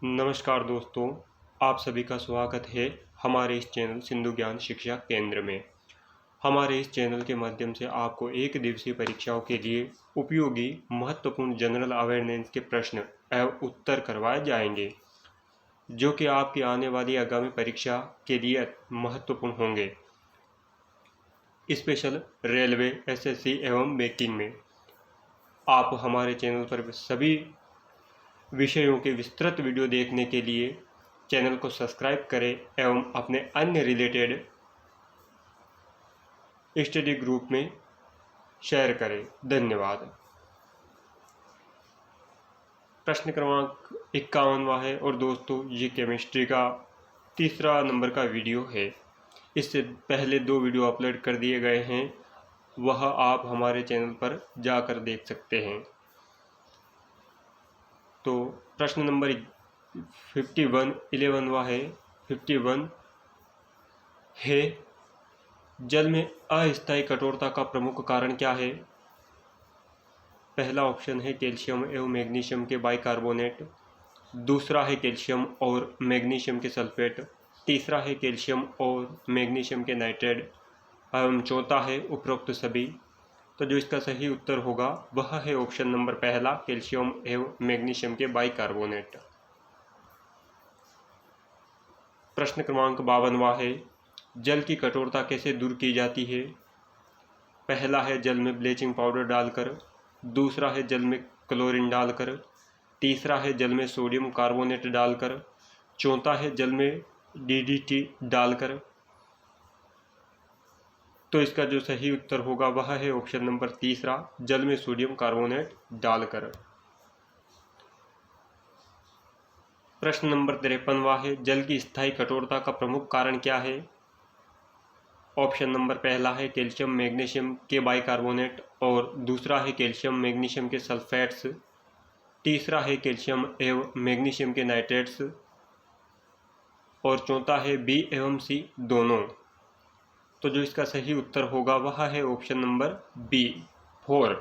नमस्कार दोस्तों, आप सभी का स्वागत है हमारे इस चैनल सिंधु ज्ञान शिक्षा केंद्र में। हमारे इस चैनल के माध्यम से आपको एक दिवसीय परीक्षाओं के लिए उपयोगी महत्वपूर्ण जनरल अवेयरनेस के प्रश्न एवं उत्तर करवाए जाएंगे, जो कि आपकी आने वाली आगामी परीक्षा के लिए महत्वपूर्ण होंगे। स्पेशल रेलवे, एसएससी एवं बैंकिंग में आप हमारे चैनल पर सभी विषयों के विस्तृत वीडियो देखने के लिए चैनल को सब्सक्राइब करें एवं अपने अन्य रिलेटेड स्टडी ग्रुप में शेयर करें। धन्यवाद। प्रश्न क्रमांक 51वां है और दोस्तों ये केमिस्ट्री का तीसरा नंबर का वीडियो है। इससे पहले 2 वीडियो अपलोड कर दिए गए हैं, वह आप हमारे चैनल पर जाकर देख सकते हैं। तो प्रश्न नंबर 11वां है। 51 है, जल में अस्थायी कठोरता का प्रमुख कारण क्या है? पहला ऑप्शन है कैल्शियम एवं मैग्नीशियम के बाइकार्बोनेट, दूसरा है कैल्शियम और मैग्नीशियम के सल्फेट, तीसरा है कैल्शियम और मैग्नीशियम के नाइट्रेट एवं चौथा है उपरोक्त सभी। तो जो इसका सही उत्तर होगा वह है ऑप्शन नंबर पहला, कैल्शियम एवं मैग्नीशियम के बाइकार्बोनेट। प्रश्न क्रमांक 52वां है, जल की कठोरता कैसे दूर की जाती है? पहला है जल में ब्लीचिंग पाउडर डालकर, दूसरा है जल में क्लोरीन डालकर, तीसरा है जल में सोडियम कार्बोनेट डालकर, चौथा है जल में डीडीटी डालकर। तो इसका जो सही उत्तर होगा वह है ऑप्शन नंबर तीसरा, जल में सोडियम कार्बोनेट डालकर। प्रश्न नंबर 53वां है, जल की स्थायी कठोरता का प्रमुख कारण क्या है? ऑप्शन नंबर पहला है कैल्शियम मैग्नीशियम के बाइकार्बोनेट और दूसरा है कैल्शियम मैग्नीशियम के सल्फेट्स, तीसरा है कैल्शियम एवं मैग्नीशियम के नाइट्रेट्स और चौथा है बी एवं सी दोनों। तो जो इसका सही उत्तर होगा वह है ऑप्शन नंबर बी 4,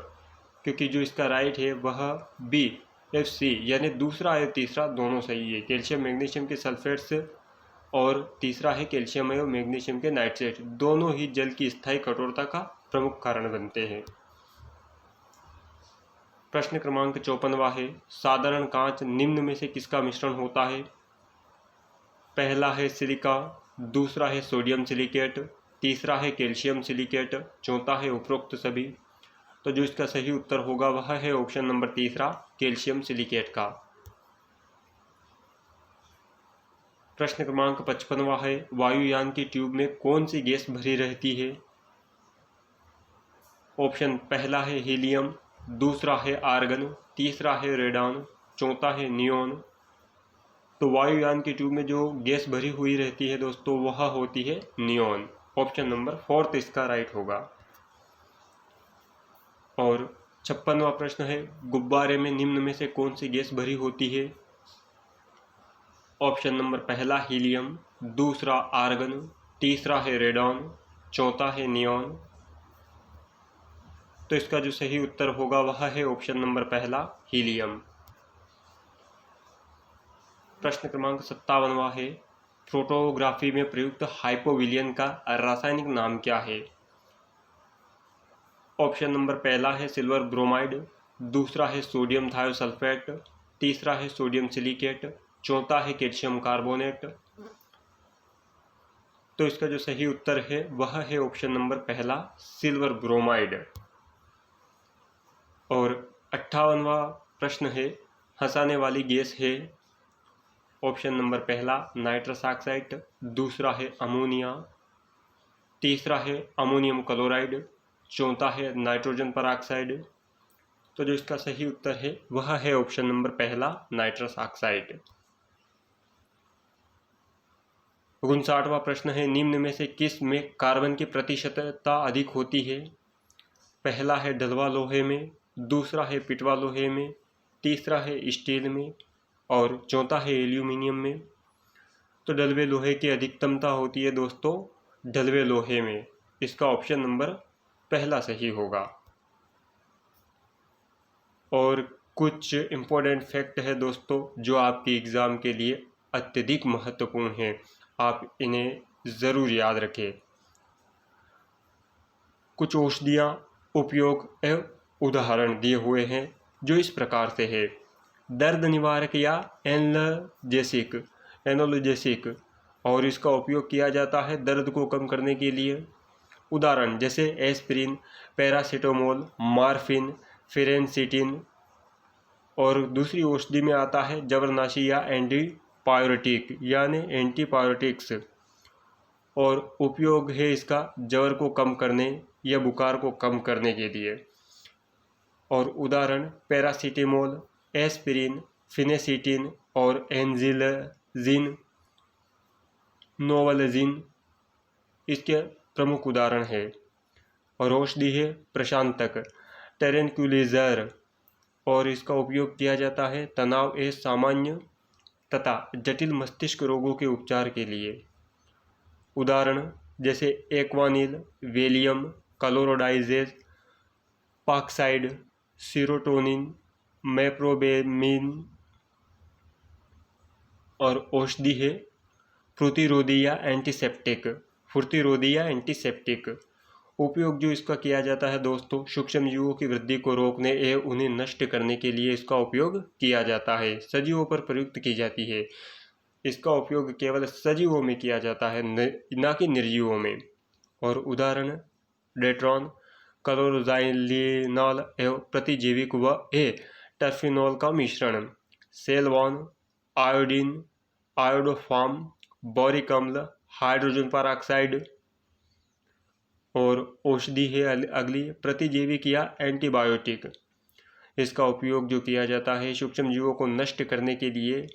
क्योंकि जो इसका राइट है वह बी एफ सी यानी दूसरा या तीसरा दोनों सही है। कैल्शियम मैग्नीशियम के सल्फेट्स और तीसरा है कैल्शियम एवं मैग्नीशियम के नाइट्रेट, दोनों ही जल की स्थायी कठोरता का प्रमुख कारण बनते हैं। प्रश्न क्रमांक 54वां है, साधारण कांच निम्न में से किसका मिश्रण होता है? पहला है सिलिका, दूसरा है सोडियम सिलिकेट, तीसरा है कैल्शियम सिलिकेट, चौथा है उपरोक्त सभी। तो जो इसका सही उत्तर होगा वह है ऑप्शन नंबर तीसरा, कैल्शियम सिलिकेट का। प्रश्न क्रमांक 55वां है, वायुयान की ट्यूब में कौन सी गैस भरी रहती है? ऑप्शन पहला है हीलियम, दूसरा है आर्गन, तीसरा है रेडॉन, चौथा है नियोन। तो वायुयान की ट्यूब में जो गैस भरी हुई रहती है दोस्तों वह होती है नियोन। ऑप्शन नंबर 4 इसका राइट होगा। और 56वां प्रश्न है, गुब्बारे में निम्न में से कौन सी गैस भरी होती है? ऑप्शन नंबर पहला हीलियम, दूसरा आर्गन, तीसरा है रेडॉन, चौथा है नियोन। तो इसका जो सही उत्तर होगा वह है ऑप्शन नंबर पहला, हीलियम। प्रश्न क्रमांक 57वां है, फोटोग्राफी में प्रयुक्त हाइपोविलियन का रासायनिक नाम क्या है? ऑप्शन नंबर पहला है सिल्वर ब्रोमाइड, दूसरा है सोडियम थायोसल्फेट, तीसरा है सोडियम सिलिकेट, चौथा है कैल्शियम कार्बोनेट। तो इसका जो सही उत्तर है वह है ऑप्शन नंबर पहला, सिल्वर ब्रोमाइड। और 58वां प्रश्न है, हंसाने वाली गैस है? ऑप्शन नंबर पहला नाइट्रस ऑक्साइड, दूसरा है अमोनिया, तीसरा है अमोनियम क्लोराइड, चौथा है नाइट्रोजन परऑक्साइड। तो जो इसका सही उत्तर है वह है ऑप्शन नंबर पहला, नाइट्रस ऑक्साइड। 59वां प्रश्न है, निम्न में से किस में कार्बन की प्रतिशतता अधिक होती है? पहला है ढलवा लोहे में, दूसरा है पिटवा लोहे में, तीसरा है स्टील में और चौथा है एल्यूमिनियम में। तो ढलवे लोहे की अधिकतमता होती है दोस्तों ढलवे लोहे में। इसका ऑप्शन नंबर पहला सही होगा। और कुछ इम्पोर्टेंट फैक्ट है दोस्तों जो आपके एग्ज़ाम के लिए अत्यधिक महत्वपूर्ण हैं, आप इन्हें ज़रूर याद रखें। कुछ औषधियाँ, उपयोग एवं उदाहरण दिए हुए हैं जो इस प्रकार से है। दर्द निवारक या एनाल्जेसिक और इसका उपयोग किया जाता है दर्द को कम करने के लिए। उदाहरण जैसे एस्पिरिन, पैरासीटामोल, मॉर्फिन, फेरेंसिटिन। और दूसरी औषधि में आता है जबरनाशी या एंटीपायरेटिक्स और उपयोग है इसका जवर को कम करने या बुखार को कम करने के लिए। और उदाहरण पैरासीटामोल, एस्पिरिन, फिनेसिटिन और एंजिलजिन, नोवालजिन इसके प्रमुख उदाहरण है। और औषधि है प्रशांतक, ट्रैंक्विलाइज़र और इसका उपयोग किया जाता है तनाव ए सामान्य तथा जटिल मस्तिष्क रोगों के उपचार के लिए। उदाहरण जैसे एक्वानिल, वेलियम, क्लोरोडाइजेज, पाक्साइड, सीरोटोनिन, मेप्रोबेमिन। और औषधि है फुर्तीरोधी या एंटीसेप्टिक। उपयोग जो इसका किया जाता है दोस्तों, सूक्ष्मजीवों की वृद्धि को रोकने एवं उन्हें नष्ट करने के लिए इसका उपयोग किया जाता है। सजीवों पर प्रयुक्त की जाती है। इसका उपयोग केवल सजीवों में किया जाता है, न कि निर्जीवों में। और उदाहरण डेट्रॉन, क्लोरोजाइलिनॉल एवं प्रतिजैविक व टर्फिनॉल का मिश्रण, सेलवॉन, आयोडीन, आयोडोफॉर्म, बोरिक अम्ल, हाइड्रोजन पेरोक्साइड। और औषधि है अगली प्रतिजैविक या एंटीबायोटिक। इसका उपयोग जो किया जाता है सूक्ष्मजीवों को नष्ट करने के लिए,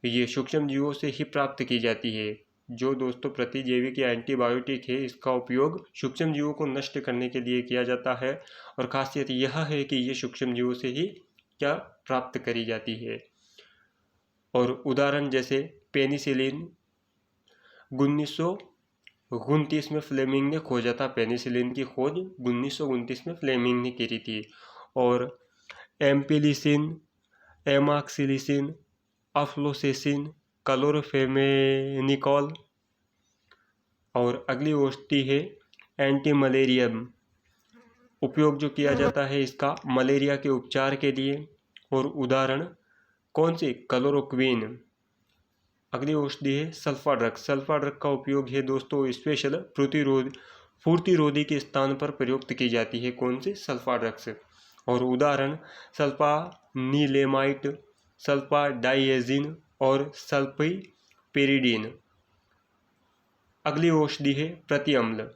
ये सूक्ष्मजीवों से ही प्राप्त की जाती है। जो दोस्तों प्रतिजैविक या एंटीबायोटिक है इसका उपयोग सूक्ष्मजीवों को नष्ट करने के लिए किया जाता है। और खासियत यह है कि ये सूक्ष्मजीवों से ही क्या प्राप्त करी जाती है। और उदाहरण जैसे पेनिसिलिन 1929 में फ्लेमिंग ने खोजा था। पेनिसिलिन की खोज 1929 में फ्लेमिंग ने करी थी। और एम्पिलिसिन, एमाक्सिलिसिन, अफ्लोसेसिन, क्लोरोफेमेनिकोल। और अगली औषधि है एंटी मलेरियम। उपयोग जो किया जाता है इसका मलेरिया के उपचार के लिए। और उदाहरण कौन सी, क्लोरोक्विन। अगली औषधि है सल्फा ड्रग का उपयोग है दोस्तों स्पेशल फुर्तीरोधी के स्थान पर प्रयुक्त की जाती है। कौन से, सल्फा ड्रग्स। और उदाहरण सल्फानीलेमाइड, सल्फाडाइएजिन और सल्फापेरिडीन। अगली औषधि है प्रति अम्ल,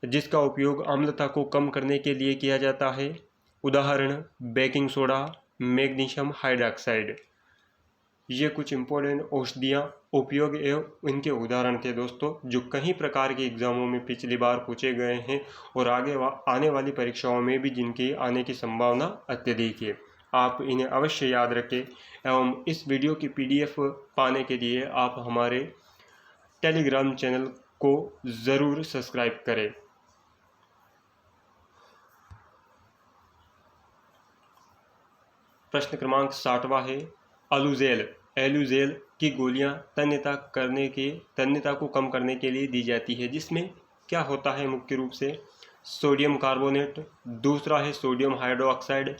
जिसका उपयोग अम्लता को कम करने के लिए किया जाता है। उदाहरण बेकिंग सोडा, मैग्नीशियम हाइड्रॉक्साइड। ये कुछ इम्पोर्टेंट औषधियाँ, उपयोग एवं इनके उदाहरण थे दोस्तों, जो कई प्रकार के एग्जामों में पिछली बार पूछे गए हैं और आने वाली परीक्षाओं में भी जिनके आने की संभावना अत्यधिक है। आप इन्हें अवश्य याद रखें एवं इस वीडियो की PDF पाने के लिए आप हमारे टेलीग्राम चैनल को ज़रूर सब्सक्राइब करें। प्रश्न क्रमांक 60वां है एलुजेल की गोलियां तन्यता को कम करने के लिए दी जाती है, जिसमें क्या होता है मुख्य रूप से सोडियम कार्बोनेट, दूसरा है सोडियम हाइड्रोक्साइड,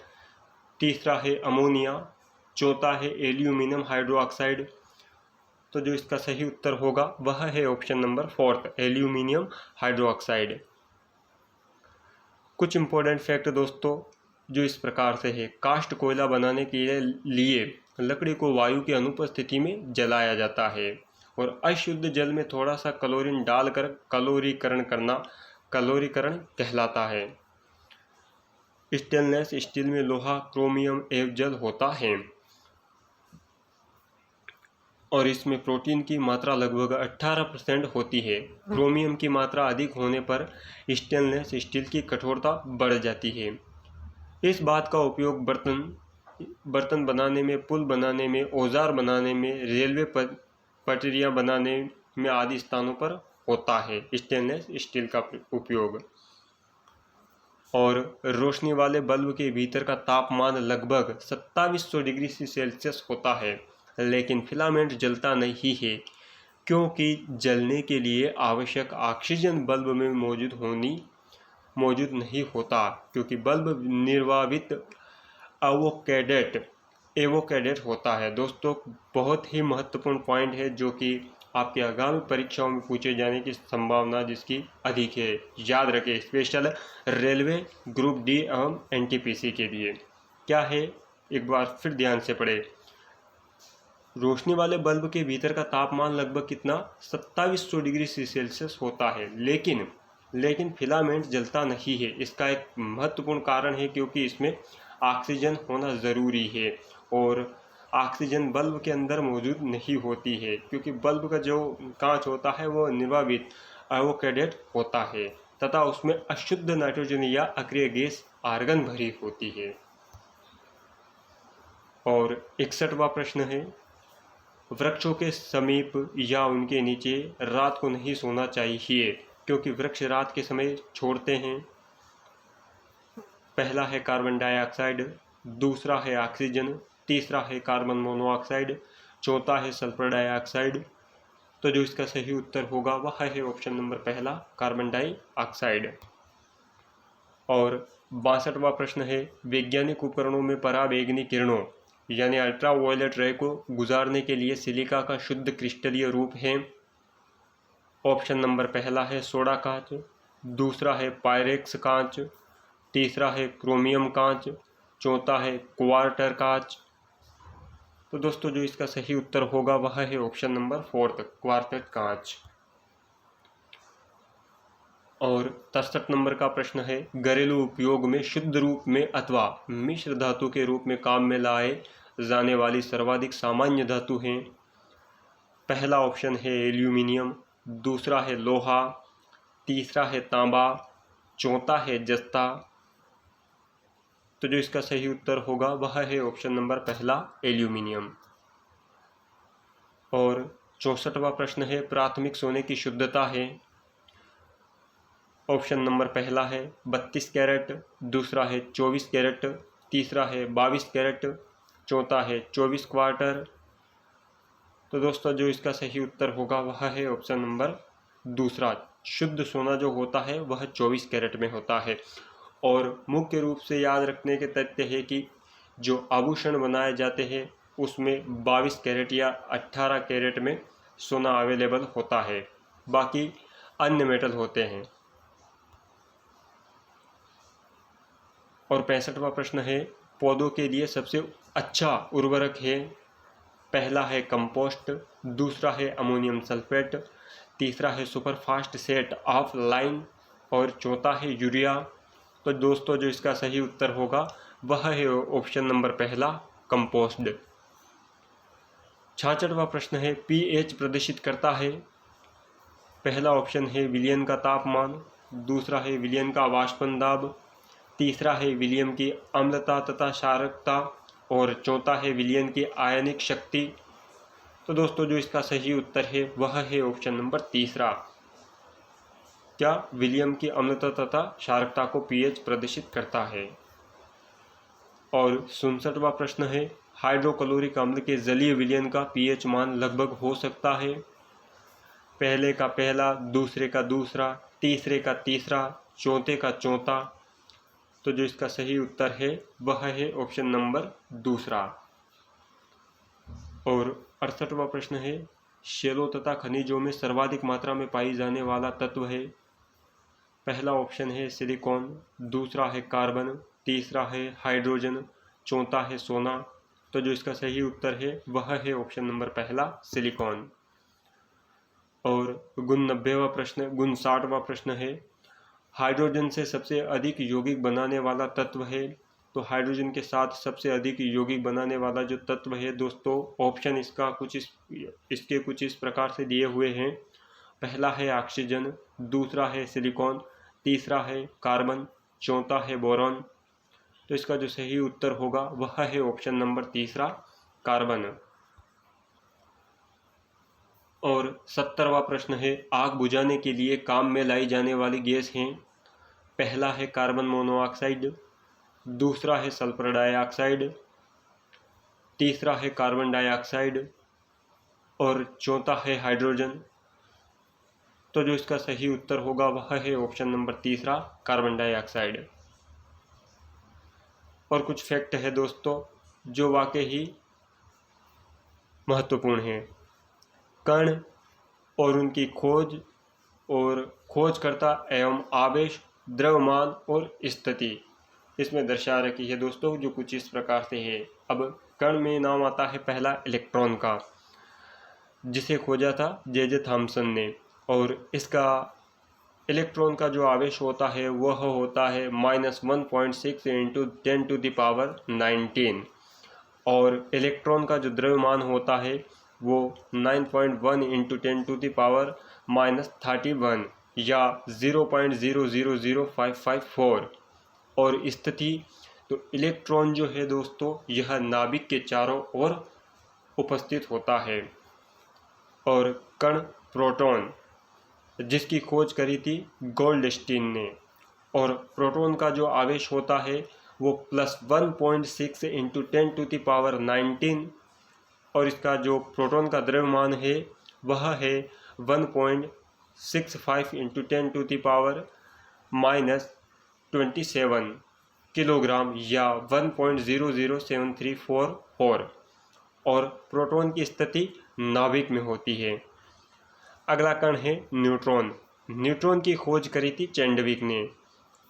तीसरा है अमोनिया, चौथा है एल्यूमिनियम हाइड्रोक्साइड। तो जो इसका सही उत्तर होगा वह है ऑप्शन नंबर 4, एल्यूमिनियम हाइड्रोक्साइड। कुछ इंपॉर्टेंट फैक्ट दोस्तों जो इस प्रकार से है, कास्ट कोयला बनाने के लिए लकड़ी को वायु की अनुपस्थिति में जलाया जाता है और अशुद्ध जल में थोड़ा सा क्लोरीन डालकर क्लोरीकरण कहलाता है। स्टेनलेस स्टील में लोहा, क्रोमियम एवं जल होता है और इसमें प्रोटीन की मात्रा लगभग 18% होती है। क्रोमियम की मात्रा अधिक होने पर स्टेनलेस स्टील की कठोरता बढ़ जाती है। इस बात का उपयोग बर्तन बनाने में, पुल बनाने में, औजार बनाने में, रेलवे पटरियां बनाने में आदि स्थानों पर होता है स्टेनलेस स्टील का उपयोग। और रोशनी वाले बल्ब के भीतर का तापमान लगभग 2700 डिग्री सेल्सियस होता है, लेकिन फिलामेंट जलता नहीं है क्योंकि जलने के लिए आवश्यक ऑक्सीजन बल्ब में मौजूद नहीं होता, क्योंकि बल्ब निर्वावित एवोकेडेट होता है। दोस्तों, बहुत ही महत्वपूर्ण पॉइंट है जो कि आपके आगामी परीक्षाओं में पूछे जाने की संभावना जिसकी अधिक है। याद रखें, स्पेशल रेलवे, ग्रुप डी एवं एनटीपीसी के लिए क्या है, एक बार फिर ध्यान से पढ़े। रोशनी वाले बल्ब के भीतर का तापमान लगभग कितना 2700 डिग्री सेल्सियस होता है, लेकिन फिलामेंट जलता नहीं है। इसका एक महत्वपूर्ण कारण है क्योंकि इसमें ऑक्सीजन होना ज़रूरी है और ऑक्सीजन बल्ब के अंदर मौजूद नहीं होती है, क्योंकि बल्ब का जो कांच होता है वो निर्वावित एवोकेडेट होता है तथा उसमें अशुद्ध नाइट्रोजन या अक्रिय गैस आर्गन भरी होती है। और 61वां प्रश्न है, वृक्षों के समीप या उनके नीचे रात को नहीं सोना चाहिए क्योंकि वृक्ष रात के समय छोड़ते हैं। पहला है कार्बन डाइऑक्साइड, दूसरा है ऑक्सीजन, तीसरा है कार्बन मोनोऑक्साइड, चौथा है सल्फर डाइऑक्साइड। तो जो इसका सही उत्तर होगा वह है ऑप्शन नंबर पहला, कार्बन डाइऑक्साइड। और 62वां प्रश्न है, वैज्ञानिक उपकरणों में पराबैंगनी किरणों यानी अल्ट्रावायलेट रे को गुजारने के लिए सिलिका का शुद्ध क्रिस्टलीय रूप है। ऑप्शन नंबर पहला है सोडा कांच, दूसरा है पायरेक्स कांच, तीसरा है क्रोमियम कांच, चौथा है क्वार्टर कांच। तो दोस्तों, जो इसका सही उत्तर होगा वह है ऑप्शन नंबर फोर्थ, क्वार्टर कांच। और 63 नंबर का प्रश्न है, घरेलू उपयोग में शुद्ध रूप में अथवा मिश्र धातु के रूप में काम में लाए जाने वाली सर्वाधिक सामान्य धातु हैं। पहला ऑप्शन है एल्यूमिनियम, दूसरा है लोहा, तीसरा है तांबा, चौथा है जस्ता। तो जो इसका सही उत्तर होगा वह है ऑप्शन नंबर पहला, एल्यूमिनियम। और 64वां प्रश्न है, प्राथमिक सोने की शुद्धता है। ऑप्शन नंबर पहला है 32 कैरेट, दूसरा है 24 कैरेट, तीसरा है 22 कैरेट, चौथा है 24 क्वार्टर। तो दोस्तों, जो इसका सही उत्तर होगा वह है ऑप्शन नंबर दूसरा, शुद्ध सोना जो होता है वह 24 कैरेट में होता है। और मुख्य रूप से याद रखने के तथ्य है कि जो आभूषण बनाए जाते हैं उसमें 22 कैरेट या 18 कैरेट में सोना अवेलेबल होता है, बाकी अन्य मेटल होते हैं। और 65वां प्रश्न है, पौधों के लिए सबसे अच्छा उर्वरक है। पहला है कंपोस्ट, दूसरा है अमोनियम सल्फेट, तीसरा है सुपरफास्ट सेट ऑफ लाइन और चौथा है यूरिया। तो दोस्तों, जो इसका सही उत्तर होगा वह है ऑप्शन नंबर पहला, कंपोस्ट। 66वां प्रश्न है, पीएच प्रदर्शित करता है। पहला ऑप्शन है विलयन का तापमान, दूसरा है विलयन का वाष्पन दाब, तीसरा है विलियम की अम्लता तथा क्षारकता और चौथा है विलयन की आयनिक शक्ति। तो दोस्तों, जो इसका सही उत्तर है वह है ऑप्शन नंबर तीसरा, क्या विलियम की अम्लता तथा क्षारकता को पीएच प्रदर्शित करता है। और 67वां प्रश्न है, हाइड्रोक्लोरिक अम्ल के जलीय विलयन का पीएच मान लगभग हो सकता है। पहले का पहला, दूसरे का दूसरा, तीसरे का तीसरा, चौथे का चौथा। तो जो इसका सही उत्तर है वह है ऑप्शन नंबर दूसरा। और 68वां प्रश्न है, शैलों तथा खनिजों में सर्वाधिक मात्रा में पाई जाने वाला तत्व है। पहला ऑप्शन है सिलिकॉन, दूसरा है कार्बन, तीसरा है हाइड्रोजन, चौथा है सोना। तो जो इसका सही उत्तर है वह है ऑप्शन नंबर पहला, सिलिकॉन। और 59वां प्रश्न है, हाइड्रोजन से सबसे अधिक यौगिक बनाने वाला तत्व है। तो हाइड्रोजन के साथ सबसे अधिक यौगिक बनाने वाला जो तत्व है दोस्तों, ऑप्शन इसके कुछ इस प्रकार से दिए हुए हैं। पहला है ऑक्सीजन, दूसरा है सिलिकॉन, तीसरा है कार्बन, चौथा है बोरॉन। तो इसका जो सही उत्तर होगा वह है ऑप्शन नंबर तीसरा, कार्बन। और 70वां प्रश्न है, आग बुझाने के लिए काम में लाई जाने वाली गैस हैं। पहला है कार्बन मोनोऑक्साइड, दूसरा है सल्फर डाइऑक्साइड, तीसरा है कार्बन डाइऑक्साइड और चौथा है हाइड्रोजन। तो जो इसका सही उत्तर होगा वह है ऑप्शन नंबर तीसरा, कार्बन डाइऑक्साइड। और कुछ फैक्ट है दोस्तों जो वाकई ही महत्वपूर्ण है। कण और उनकी खोज और खोजकर्ता एवं आवेश, द्रव्यमान और स्थिति इसमें दर्शा रखी है दोस्तों, जो कुछ इस प्रकार से है। अब कण में नाम आता है पहला इलेक्ट्रॉन का, जिसे खोजा था जे थॉमसन ने, और इसका इलेक्ट्रॉन का जो आवेश होता है वह होता है -1.6 इंटू 10⁻19 और इलेक्ट्रॉन का जो द्रव्यमान होता है वो 9.1 इंटू 10⁻31 या 0.000554। और स्थिति, तो इलेक्ट्रॉन जो है दोस्तों यह नाभिक के चारों ओर उपस्थित होता है। और कण प्रोटॉन, जिसकी खोज करी थी गोल्डस्टीन ने, और प्रोटॉन का जो आवेश होता है वो +1.6 इंटू 10⁻19 और इसका जो प्रोटॉन का द्रव्यमान है वह है 1.65 इंटू 10⁻27 किलोग्राम या 1.00734। और प्रोटॉन की स्थिति नाभिक में होती है। अगला कण है न्यूट्रॉन। न्यूट्रॉन की खोज करी थी चैंडविक ने,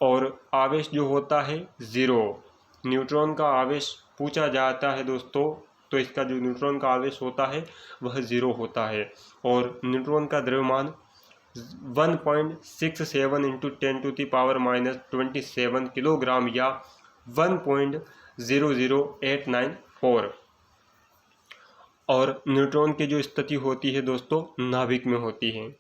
और आवेश जो होता है 0। न्यूट्रॉन का आवेश पूछा जाता है दोस्तों, तो इसका जो न्यूट्रॉन का आवेश होता है वह 0 होता है। और न्यूट्रॉन का द्रव्यमान 1.67 इंटू 10⁻27 किलोग्राम या 1.00894। और न्यूट्रॉन की जो स्थिति होती है दोस्तों नाभिक में होती है।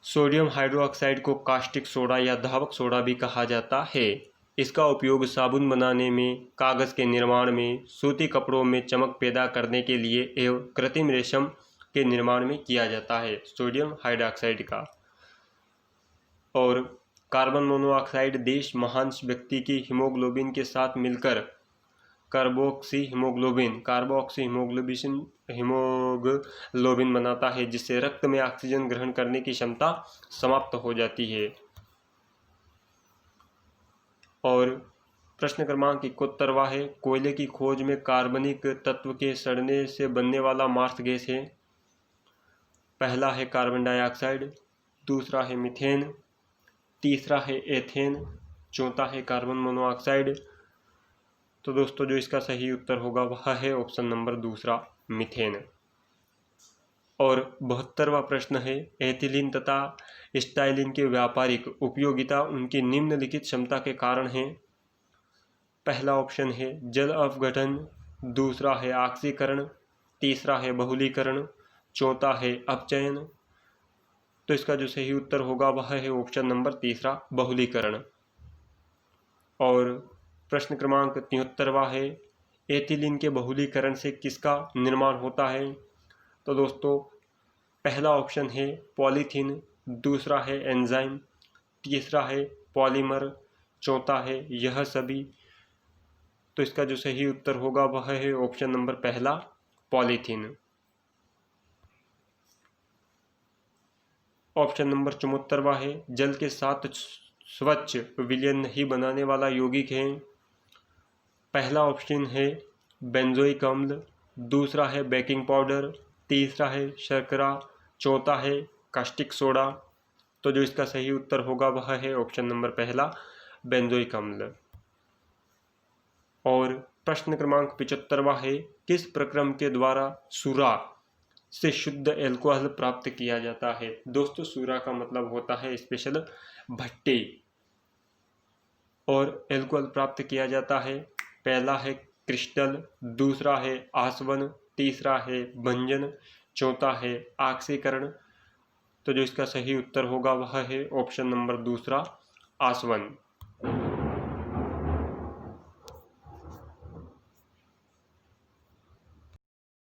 सोडियम हाइड्रोक्साइड को कास्टिक सोडा या धावक सोडा भी कहा जाता है। इसका उपयोग साबुन बनाने में, कागज़ के निर्माण में, सूती कपड़ों में चमक पैदा करने के लिए एवं कृत्रिम रेशम के निर्माण में किया जाता है, सोडियम हाइड्रोक्साइड का। और कार्बन मोनोऑक्साइड देश महांश व्यक्ति की हीमोग्लोबिन के साथ मिलकर कार्बोक्सी हीमोग्लोबिन बनाता है, जिससे रक्त में ऑक्सीजन ग्रहण करने की क्षमता समाप्त हो जाती है। और प्रश्न क्रमांक 71 है, कोयले की खोज में कार्बनिक तत्व के सड़ने से बनने वाला मार्स गैस है। पहला है कार्बन डाइऑक्साइड, दूसरा है मीथेन, तीसरा है एथेन, चौथा है कार्बन मोनोऑक्साइड। तो दोस्तों जो इसका सही उत्तर होगा वह है ऑप्शन नंबर दूसरा, मीथेन। और 72वां प्रश्न है, एथिलीन तथा स्टाइलिन के व्यापारिक उपयोगिता उनकी निम्नलिखित क्षमता के कारण है। पहला ऑप्शन है जल अपघटन, दूसरा है ऑक्सीकरण, तीसरा है बहुलीकरण, चौथा है अपचयन। तो इसका जो सही उत्तर होगा वह है ऑप्शन नंबर तीसरा, बहुलीकरण। और प्रश्न क्रमांक 73वां है, एथिलीन के बहुलीकरण से किसका निर्माण होता है। तो दोस्तों पहला ऑप्शन है पॉलीथीन, दूसरा है एंजाइम, तीसरा है पॉलीमर, चौथा है यह सभी। तो इसका जो सही उत्तर होगा वह है ऑप्शन नंबर पहला, पॉलीथीन। ऑप्शन नंबर 74वां है, जल के साथ स्वच्छ विलयन नहीं बनाने वाला यौगिक है। पहला ऑप्शन है बेंजोइक अम्ल, दूसरा है बेकिंग पाउडर, तीसरा है शर्करा, चौथा है कास्टिक सोडा। तो जो इसका सही उत्तर होगा वह है ऑप्शन नंबर पहला, बेंजोइक अम्ल। और प्रश्न क्रमांक 75वां है, किस प्रक्रम के द्वारा सूरा से शुद्ध एल्कोहल प्राप्त किया जाता है। दोस्तों सूरा का मतलब होता है स्पेशल भट्टी, और एल्कोहल प्राप्त किया जाता है। पहला है क्रिस्टल, दूसरा है आसवन, तीसरा है भंजन, चौथा है ऑक्सीकरण। तो जो इसका सही उत्तर होगा वह है ऑप्शन नंबर दूसरा, आसवन।